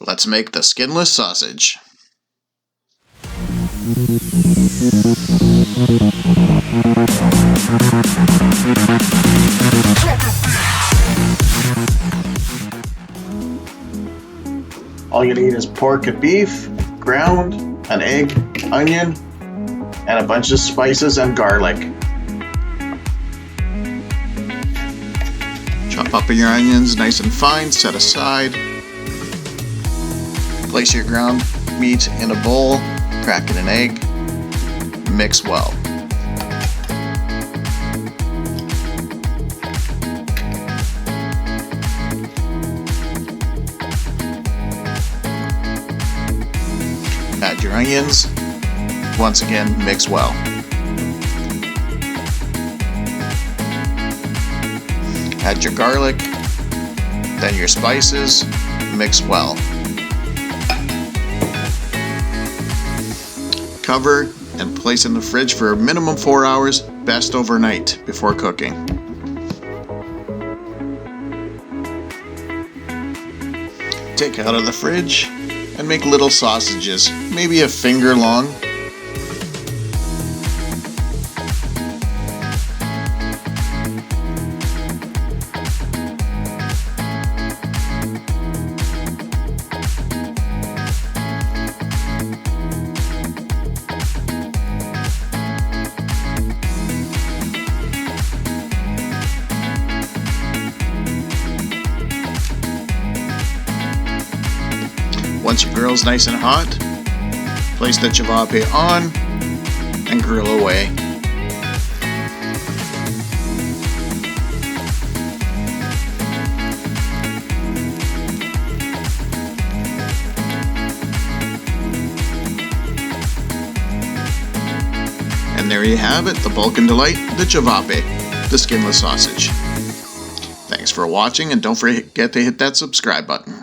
Let's make the skinless sausage. All you need is pork and beef, ground, an egg, onion, and a bunch of spices and garlic. Chop up your onions nice and fine, set aside. Place your ground meat in a bowl, crack in an egg, mix well. Add your onions. Once again, mix well. Add your garlic, then your spices, mix well. Cover and place in the fridge for a minimum 4 hours, best overnight before cooking. Take out of the fridge and make little sausages, maybe a finger long. Once your grill's nice and hot, place the cevapi on and grill away. And there you have it, the Balkan delight, the Cevapi, the skinless sausage. Thanks for watching, and don't forget to hit that subscribe button.